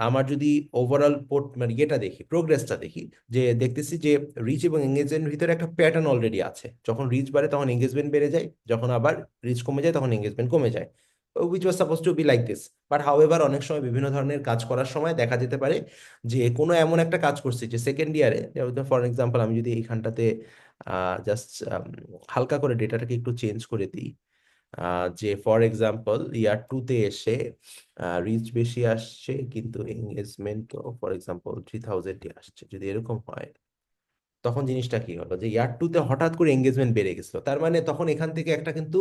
আমার যদি ওভারঅল পোর্ট মানে ইয়েটা দেখি, প্রোগ্রেসটা দেখি, যে দেখতেছি যে রিচ এবং এঙ্গেজমেন্টের ভিতরে একটা প্যাটার্ন অলরেডি আছে। যখন রিচ বাড়ে তখন এঙ্গেজমেন্ট বেড়ে যায়, যখন আবার রিচ কমে যায় তখন এঙ্গেজমেন্ট কমে যায়, which was suppose two be like this. But however অনেক সময় বিভিন্ন ধরনের কাজ করার সময় দেখা যেতে পারে যে কোনো এমন একটা কাজ করছি যে সেকেন্ড ইয়ারে, ফর এক্সাম্পল আমি যদি এইখানটাতে জাস্ট হালকা করে ডেটাটাকে একটু চেঞ্জ করে দিই, যে ফর এক্সাম্পল ইয়ার 2-তে এসে রিচ বেশি আসছে কিন্তু এঙ্গেজমেন্ট ফর এক্সাম্পল 3000 আসছে, যদি এরকম হয় তখন জিনিসটা কি হলো, যে ইয়ার 2-তে হঠাৎ করে এঙ্গেজমেন্ট বেড়ে গেছিল, তার মানে তখন এখান থেকে একটা কিন্তু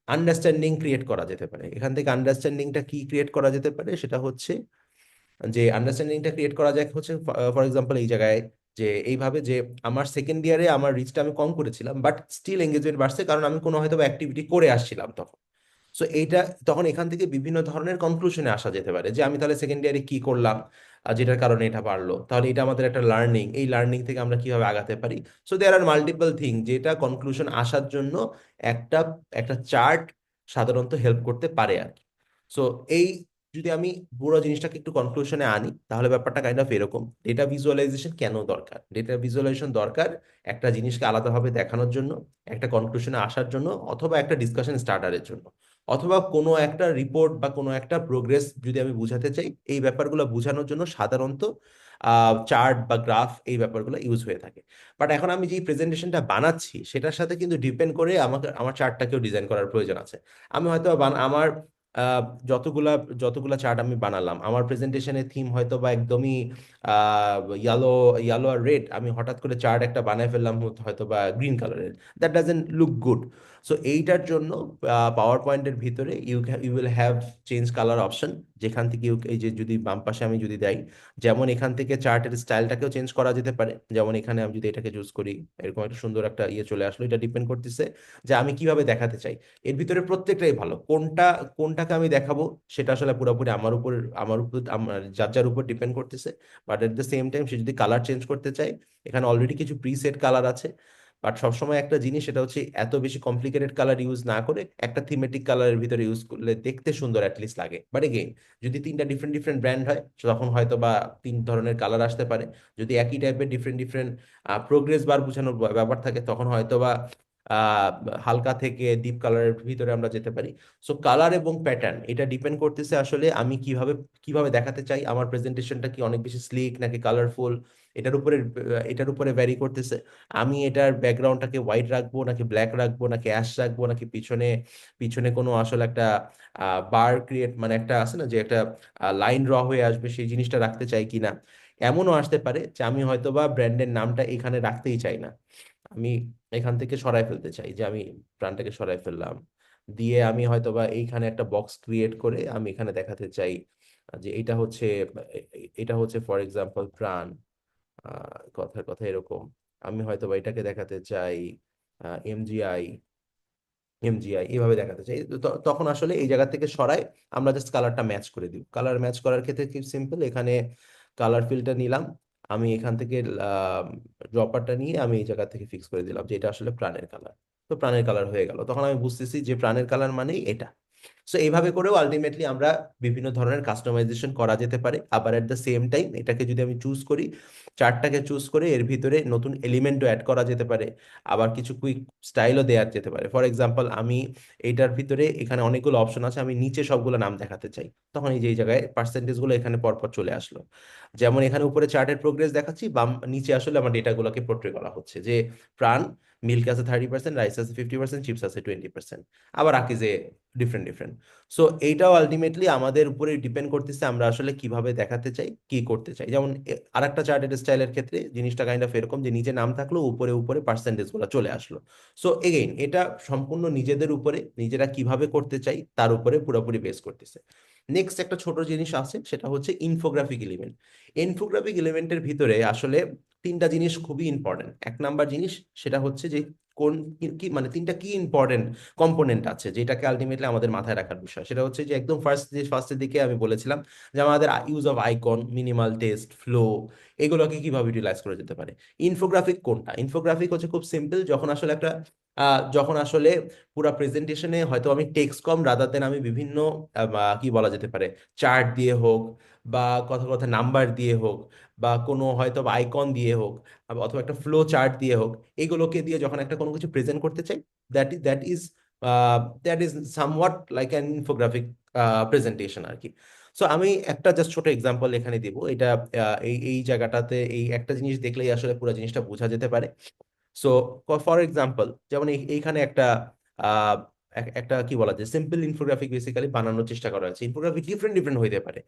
আন্ডারস্ট্যান্ডিং ক্রিয়েট করা যেতে পারে। এখান থেকে আন্ডারস্ট্যান্ডিংটা কি ক্রিয়েট করা যেতে পারে, সেটা হচ্ছে যে আন্ডারস্ট্যান্ডিংটা ক্রিয়েট করা যায় হচ্ছে ফর এক্সাম্পল এই জায়গায়, যে এইভাবে যে আমার সেকেন্ড ইয়ারে আমার রিচটা আমি কম করেছিলাম, বাট স্টিল এঙ্গেজমেন্ট বাড়ছে, কারণ আমি কোনো হয়তো অ্যাক্টিভিটি করে আসছিলাম তখন। সো এইটা তখন এখান থেকে বিভিন্ন ধরনের কনক্লুশনে আসা যেতে পারে, যে আমি তাহলে সেকেন্ড ইয়ারে কি করলাম যেটার কারণে এটা বাড়লো, তাহলে এটা আমাদের একটা লার্নিং, এই লার্নিং থেকে আমরা কিভাবে আগাতে পারি। So there are multiple thing যেটা কনক্লুশন আসার জন্য একটা একটা চার্ট সাধারণত হেল্প করতে পারে আর কি। সো এই যদি আমি পুরো জিনিসটাকে একটু কনক্লুশনে আনি, তাহলে ব্যাপারটা কাইন্ড অফ এরকম, ডেটা ভিজুয়ালাইজেশন কেন দরকার, ডেটা ভিজুয়ালাইজেশন দরকার একটা জিনিসকে আলাদাভাবে দেখানোর জন্য, একটা কনক্লুশনে আসার জন্য, অথবা একটা ডিসকাশন স্টার্টারের জন্য, অথবা কোনো একটা রিপোর্ট বা কোনো একটা প্রোগ্রেস যদি আমি বুঝাতে চাই, এই ব্যাপারগুলো বোঝানোর জন্য সাধারণত চার্ট বা গ্রাফ এই ব্যাপারগুলো ইউজ হয়ে থাকে। বাট এখন আমি যে প্রেজেন্টেশনটা বানাচ্ছি সেটার সাথে কিন্তু ডিপেন্ড করে আমাকে আমার চার্টটাকেও ডিজাইন করার প্রয়োজন আছে। আমি হয়তো আমার আহ, যতগুলা যতগুলা চার্ট আমি বানালাম, আমার প্রেজেন্টেশনের থিম হয়তো বা একদমই ইয়ালো ইয়ালো আর রেড, আমি হঠাৎ করে চার্ট একটা বানায় ফেললাম হয়তো বা গ্রিন কালারের, that doesn't look good. So এইটার জন্য পাওয়ার পয়েন্টের ভিতরে you will have change colour option, যেখান থেকে এই যে যদি বাম পাশে আমি যদি দেই, যেমন এখান থেকে চার্টের স্টাইলটাকেও চেঞ্জ করা যেতে পারে। যেমন এখানে আমি যদি এটাকে চুজ করি, এরকম একটা সুন্দর একটা ইয়ে চলে আসলো। এটা ডিপেন্ড করতেছে যে আমি কিভাবে দেখাতে চাই। এর ভিতরে প্রত্যেকটাই ভালো, কোনটাকে আমি দেখাবো সেটা আসলে পুরোপুরি আমার উপর আমার যার যার উপর ডিপেন্ড করতেছে। But at the same time সে যদি কালার চেঞ্জ করতে চায়, এখানে অলরেডি কিছু প্রিসেট কালার আছে। বাট সবসময় একটা জিনিস, সেটা হচ্ছে এত বেশি কমপ্লিকেটেড কালার ইউজ না করে একটা থিমেটিক কালারের ভিতরে ইউজ করলে দেখতে সুন্দর অ্যাটলিস্ট লাগে। বাট এগেইন, যদি তিনটা ডিফারেন্ট ডিফারেন্ট ব্র্যান্ড হয় তখন হয়তো বা তিন ধরনের কালার আসতে পারে। যদি একই টাইপের ডিফারেন্ট ডিফারেন্ট প্রোগ্রেস বার বোঝানোর ব্যাপার থাকে, তখন হয়তো বা আহ, হালকা থেকে ডিপ কালারের ভিতরে আমরা যেতে পারি। সো কালার এবং প্যাটার্ন এটা ডিপেন্ড করতেছে আসলে আমি কিভাবে কিভাবে দেখাতে চাই, আমার প্রেজেন্টেশনটা কি অনেক বেশি স্লিক নাকি কালারফুল, এটার উপরে ভ্যারি করতেছে। আমি এটার ব্যাকগ্রাউন্ডটাকে হোয়াইট রাখবো নাকি ব্ল্যাক রাখবো নাকি অ্যাশ রাখবো, নাকি পিছনে পিছনে কোনো আসলে একটা বার ক্রিয়েট, মানে একটা আছে না যে একটা লাইন ড্র হয়ে আসবে, সেই জিনিসটা রাখতে চাই কিনা। এমনও আসতে পারে যে আমি হয়তোবা ব্র্যান্ডের নামটা এখানে রাখতেই চাই না, আমি এখান থেকে সরাই ফেলতে চাই, যে আমি প্রাণটাকে সরাই ফেললাম, দিয়ে আমি হয়তোবা এইখানে একটা বক্স ক্রিয়েট করে আমি এখানে দেখাতে চাই যে এটা হচ্ছে ফর এক্সাম্পল প্রাণ, কথার কথা এরকম। আমি হয়তোবা এটাকে দেখাতে চাই এমজিআই, এইভাবে দেখাতে চাই। তো তখন আসলে এই জায়গা থেকে সরাই আমরা জাস্ট কালারটা ম্যাচ করে দিব। কালার ম্যাচ করার ক্ষেত্রে কি সিম্পল, এখানে কালার ফিলটা নিলাম, আমি এখান থেকে ড্রপারটা নিয়ে আমি এই জায়গা থেকে ফিক্স করে দিলাম যে এটা আসলে প্রাণের কালার। তো প্রাণের কালার হয়ে গেল, তখন আমি বুঝতেছি যে প্রাণের কালার মানেই এটা। সো এইভাবে করেও আলটিমেটলি আমরা বিভিন্ন ধরনের কাস্টমাইজেশন করা যেতে পারে। আবার এট দ্য সেম টাইম এটাকে যদি আমি চুজ করি, চার্টটাকে চুজ করে এর ভিতরে নতুন এলিমেন্টও অ্যাড করা যেতে পারে, আবার কিছু কুইক স্টাইলও দেওয়া যেতে পারে। ফর এক্সাম্পল আমি এইটার ভিতরে এখানে অনেকগুলো অপশন আছে, আমি নিচে সবগুলো নাম দেখাতে চাই, তখন এই যে এই জায়গায় পার্সেন্টেজগুলো এখানে পরপর চলে আসলো। যেমন এখানে উপরে চার্টের প্রোগ্রেস দেখাচ্ছি, বাম নিচে আসলে আমার ডেটাগুলোকে পোর্ট্রে করা হচ্ছে যে প্রাণ মিল্ক আছে 30%, রাইস আছে 50%, চিপস আছে 20%, আবার আকিজে ডিফারেন্ট ডিফারেন্ট। সো এইটাও আলটিমেটলি আমাদের উপরে ডিপেন্ড করতেছে আমরা আসলে কিভাবে দেখাতে চাই, কি করতে চাই। যেমন আরেকটা চার্টেড স্টাইলের ক্ষেত্রে জিনিসটা কাইন্ড অফ এরকম যে নিচে নাম থাকলো, উপরে উপরে পার্সেন্টেজ গুলো চলে আসলো। সো এগেইন এটা সম্পূর্ণ নিজেদের উপরে, নিজেরা কিভাবে করতে চাই তার উপরে পুরোপুরি বেস করতেছে। নেক্সট একটা ছোট জিনিস আছে, সেটা হচ্ছে ইনফোগ্রাফিক এলিমেন্ট। ইনফোগ্রাফিক এলিমেন্টের ভিতরে আসলে তিনটা জিনিস খুবই ইম্পর্টেন্ট। এক নাম্বার জিনিস সেটা হচ্ছে যে কোন কি মানে তিনটা কি ইম্পর্টেন্ট কম্পোনেন্ট আছে যেটাকে আলটিমেটলি আমাদের মাথায় রাখার বিষয়। সেটা হচ্ছে যে একদম ফার্স্টের দিকে আমি বলেছিলাম যে আমাদের use of icon, minimal text, flow, এগুলোকে কিভাবে ইউটিলাইজ করা যেতে পারে। ইনফোগ্রাফিক কোনটা? ইনফোগ্রাফিক হচ্ছে খুব সিম্পল, যখন আসলে একটা যখন আসলে পুরো প্রেজেন্টেশনে হয়তো আমি টেক্সট কম রাদার দেন আমি বিভিন্ন কি বলা যেতে পারে, চার্ট দিয়ে হোক বা কথা কথা নাম্বার দিয়ে হোক বা কোনো হয়তো আইকন দিয়ে হোক অথবা একটা ফ্লো চার্ট দিয়ে হোক, এগুলোকে দিয়ে যখন একটা কোনো কিছু প্রেজেন্ট করতে চাই, that is that is somewhat like an infographic presentation আর কি। সো আমি একটা জাস্ট ছোট এক্সাম্পল এখানে দিব। এটা এই এই জায়গাটাতে এই একটা জিনিস দেখলেই আসলে পুরো জিনিসটা বোঝা যেতে পারে। সো ফর এক্সাম্পল যেমন এইখানে একটা আহ, একটা কি বলা যায় সিম্পল ইনফোগ্রাফিক বেসিক্যালি বানানোর চেষ্টা করা হয়েছে। ইনফোগ্রাফিক ডিফারেন্ট ডিফারেন্ট হইতে পারে।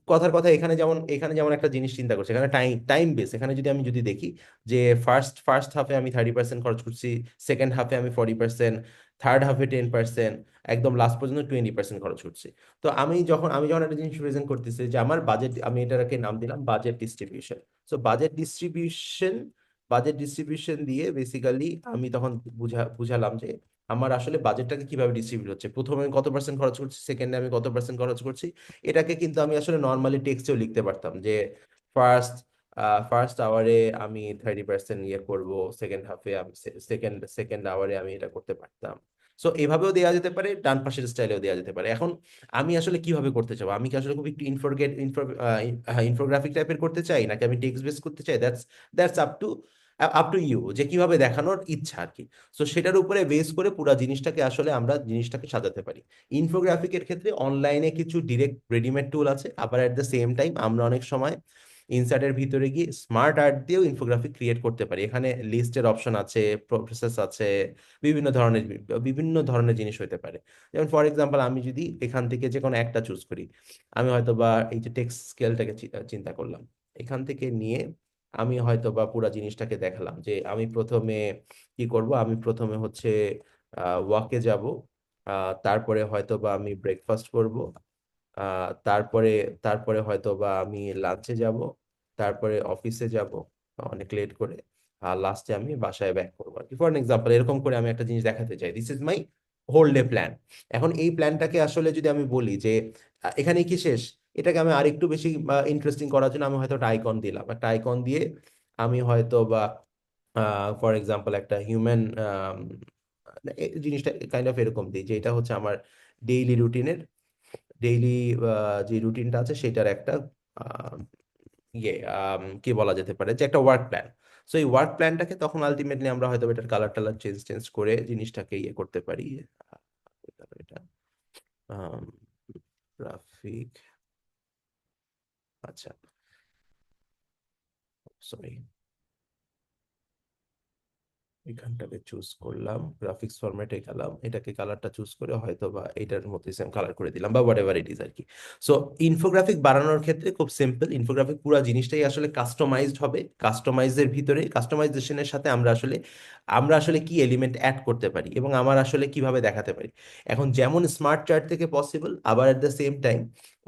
কথার কথা এখানে যেমন একটা জিনিস চিন্তা করছি, এখানে টাইম টাইম বেস। এখানে যদি আমি দেখি যে ফার্স্ট হাফে আমি 30% খরচ করছি, সেকেন্ড হাফে আমি 40%, থার্ড হাফে 10%, একদম লাস্ট পর্যন্ত 20% খরচ করছি। তো আমি যখন একটা জিনিস প্রেজেন্ট করতেছি যে আমার বাজেট, আমি এটাকে নাম দিলাম budget distribution. So budget distribution দিয়ে বেসিক্যালি আমি তখন বুঝালাম যে আমার আসলে বাজেটটাকে কিভাবে ডিস্ট্রিবিউট হচ্ছে, প্রথমে আমি কত পার্সেন্ট খরচ করছি, সেকেন্ডে আমি কত পার্সেন্ট খরচ করছি। এটাকে কিন্তু আমি আসলে নর্মালি টেক্সটেও লিখতে পারতাম যে ফার্স্ট ফার্স্ট আওয়ারে আমি 30% ইয়ে করব, সেকেন্ড হাফে আমি সেকেন্ড সেকেন্ড আওয়ারে আমি এটা করতে পারতাম। সো এভাবেও দেওয়া যেতে পারে, ডান পাশের স্টাইলেও দেওয়া যেতে পারে। এখন আমি আসলে কিভাবে করতে চাবো, আমি কি আসলে খুব একটু ইনফোগ্রাফিক টাইপের করতে চাই নাকি আমি টেক্সট বেস করতে চাই, দ্যাটস আপ টু ইউ, যে কিভাবে দেখানোর ইচ্ছা আর কি। সো সেটার উপরে বেস করে পুরো জিনিসটাকে আসলে আমরা জিনিসটাকে সাজাতে পারি। ইনফোগ্রাফিকের ক্ষেত্রে অনলাইনে কিছু ডিরেক্ট রেডিমেড টুল আছে, আবার অ্যাট দ্য সেম টাইম আমরা অনেক সময় ইনসার্টের ভিতরে গিয়ে স্মার্ট আর্ট দিয়েও ইনফোগ্রাফিক ক্রিয়েট করতে পারি। এখানে লিস্টের অপশন আছে, প্রসেস আছে, বিভিন্ন ধরনের জিনিস হতে পারে। যেমন ফর এক্সাম্পল আমি যদি এখান থেকে যে কোনো একটা চুজ করি, আমি হয়তো বা এই যে টেক্সট স্কেলটাকে চিন্তা করলাম, এখান থেকে নিয়ে আমি হয়তো বা পুরো জিনিসটাকে দেখালাম যে আমি প্রথমে কি করব। আমি প্রথমে হচ্ছে ওয়াকে যাব, তারপরে হয়তো বা আমি ব্রেকফাস্ট করব, তারপরে তারপরে হয়তো বা আমি লাঞ্চে যাব, তারপরে অফিসে যাব অনেক লেট করে, আর লাস্টে আমি বাসায় ব্যাক করবো আর কি। ফর এক্সাম্পল এরকম করে আমি একটা জিনিস দেখাতে চাই, this is my whole day plan. এখন এই প্ল্যানটাকে আসলে যদি আমি বলি যে এখানে কি শেষ, এটাকে আমি আরেকটু বেশি ইন্টারেস্টিং করার জন্য আমি হয়তো একটা আইকন দিলাম, একটা আইকন দিয়ে আমি হয়তো বা ফর এক্সাম্পল একটা হিউম্যান জিনিসটা কাইন্ড অফ এরকম দিই যে এটা হচ্ছে আমার ডেইলি রুটিনের, ডেইলি যে রুটিনটা আছে সেটার একটা আহ, কি বলা যেতে পারে যে একটা ওয়ার্ক প্ল্যান। সো এই ওয়ার্ক প্ল্যানটাকে তখন আলটিমেটলি আমরা হয়তো এটার কালার টালার চেঞ্জ চেঞ্জ করে জিনিসটাকে ইয়ে করতে পারি। এটা গ্রাফিক, আচ্ছা সরি, এখানটাকে চুজ করলাম, গ্রাফিক্স ফরম্যাটে গেলাম, এটাকে কালারটা চুজ করে হয়তো বা এটার মধ্যে সেম কালার করে দিলাম বা হোয়াট এভার ইট ইজ আর কি। সো ইনফোগ্রাফিক বানানোর ক্ষেত্রে খুব সিম্পল, ইনফোগ্রাফিক পুরো জিনিসটাই আসলে কাস্টমাইজড হবে। কাস্টমাইজের ভিতরে কাস্টমাইজেশনের সাথে আমরা আসলে কি এলিমেন্ট অ্যাড করতে পারি এবং আমার আসলে কিভাবে দেখাতে পারি। এখন যেমন স্মার্ট চার্ট থেকে পসিবল, আবার এট দ্য সেম টাইম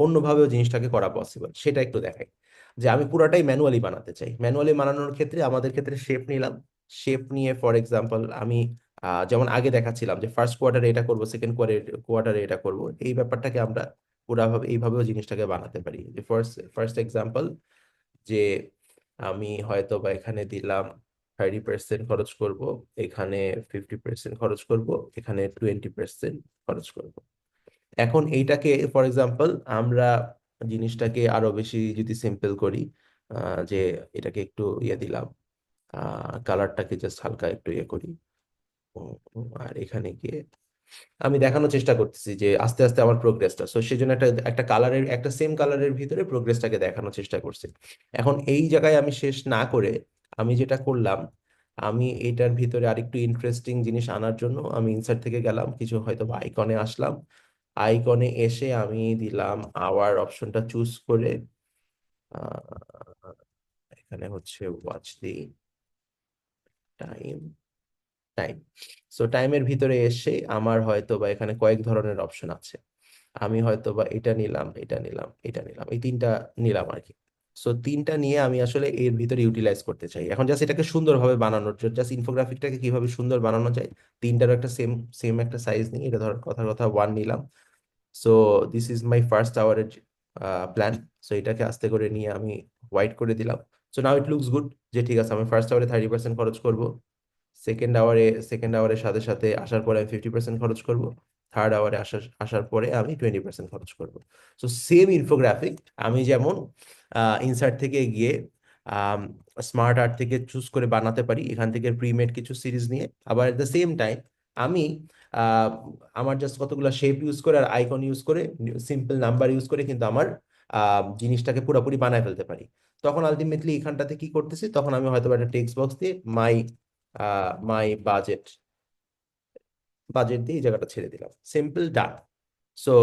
অন্যভাবেও জিনিসটাকে করা পসিবল, সেটা একটু দেখাই। যে আমি পুরোটাই ম্যানুয়ালি বানাতে চাই, ম্যানুয়ালি বানানোর ক্ষেত্রে আমাদের ক্ষেত্রে শেপ নিলাম। শেপ নিয়ে ফর এক্সাম্পল আমি যেমন আগে দেখাচ্ছিলাম যে ফার্স্ট কোয়ার্টারে এটা করব, সেকেন্ড কোয়ার্টারে এটা করব, এই ব্যাপারটাকে আমরা পুরাভাবে এইভাবেও জিনিসটাকে বানাতে পারি। যে ফার্স্ট ফার্স্ট এক্সাম্পল যে আমি হয়তো বা এখানে দিলাম 30% খরচ করব, এখানে 50% খরচ করব, এখানে 20% খরচ করব। এখন এইটাকে ফর এক্সাম্পল আমরা জিনিসটাকে আরো বেশি যদি সিম্পল করি, যে এটাকে একটু ইয়ে দিলাম, কালারটাকে জাস্ট হালকা একটু ইয়ে করি, আর এখানে গিয়ে আমি দেখানোর চেষ্টা করতেছি যে আস্তে আস্তে আমার প্রোগ্রেসটা, সো সেই জন্য একটা একটা কালারের একটা সেম কালারের ভিতরে প্রোগ্রেসটাকে দেখানোর চেষ্টা করছি। এখন এই জায়গায় আমি শেষ না করে আমি যেটা করলাম আমি এটার ভিতরে আরেকটু ইন্টারেস্টিং জিনিস আনার জন্য আমি ইনসার্ট থেকে গেলাম, কিছু হয়তো বা আইকনে আসলাম। আইকনে এসে আমি দিলাম আওয়ার অপশনটা চুজ করে এখানে হচ্ছে watch the time, time. So টাইমের ভিতরে এসে আমার হয়তো বা এখানে কয়েক ধরনের অপশন আছে। আমি হয়তো বা এটা নিলাম, এটা নিলাম, এটা নিলাম, এই তিনটা নিলাম আর কি। সো তিনটা নিয়ে আমি আসলে এর ভিতরে ইউটিলাইজ করতে চাই। এখন জাস্ট এটাকে সুন্দরভাবে বানানোর জন্য, জাস্ট ইনফোগ্রাফিকটাকে কিভাবে সুন্দর বানানো যায়, তিনটারও একটা সেম সেম একটা সাইজ নিয়ে এটা ধর কথার কথা ওয়ান নিলাম। So this is my first আওয়ারের প্ল্যান। সো এটাকে আস্তে করে নিয়ে আমি হোয়াইট করে দিলাম। So now it looks good, যে ঠিক আছে আমি ফার্স্ট আওয়ারে 30% খরচ করব, সেকেন্ড আওয়ারের সাথে সাথে আসার পরে আমি 50% খরচ করব, থার্ড আওয়ারে আসার আসার পরে আমি 20% খরচ করব। সো সেম ইনফোগ্রাফিক আমি যেমন ইনসার্ট থেকে গিয়ে স্মার্ট আর্ট থেকে চুজ করে বানাতে পারি, এখান থেকে প্রিমেড কিছু সিরিজ নিয়ে, আবার এট দ্য সেম টাইম আমি আহ, আমার জাস্ট কতগুলো শেপ ইউজ করে আর আইকন ইউজ করে, সিম্পল নাম্বার ইউজ করে কিন্তু আমার জিনিসটাকে পুরোপুরি বানায় ফেলতে পারি। তখন আলটিমেটলি এখানটাতে কি করতেছি, তখন আমি হয়তো একটা টেক্সট বক্স দিয়ে মাই বাজেট, বাজেট দিয়ে এই জায়গাটা ছেড়ে দিলাম, সিম্পল ডান। সো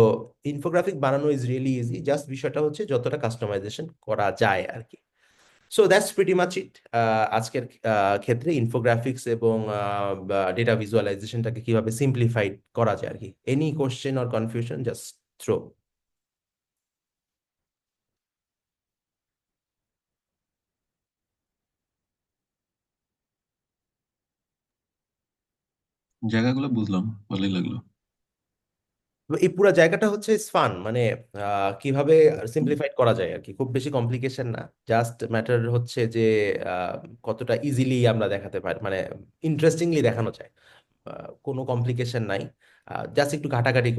ইনফোগ্রাফিক বানানো ইজ রিয়েলি ইজি, জাস্ট বিষয়টা হচ্ছে যতটা কাস্টমাইজেশন করা যায় আর কি। সো দ্যাটস প্রিটি মাচ ইট। আজকের ক্ষেত্রে ইনফোগ্রাফিক্স এবং ডেটা ভিজুয়ালাইজেশনটাকে কিভাবে সিম্পলিফাইড করা যায় আর কি। Any question or confusion, just throw. জায়গাগুলো বুঝলাম, ভালোই লাগলো। এই পুরো জায়গাটা হচ্ছে ফান, মানে কিভাবে সিম্পলিফাইড করা যায় আর কি, খুব বেশি কমপ্লিকেশন না। জাস্ট ম্যাটার হচ্ছে যে আহ, কতটা ইজিলি আমরা দেখাতে পারি, মানে ইন্টারেস্টিংলি দেখানো যায়। কোনো কমপ্লিকেশন নাই, জাস্ট একটু ঘাটাঘাটি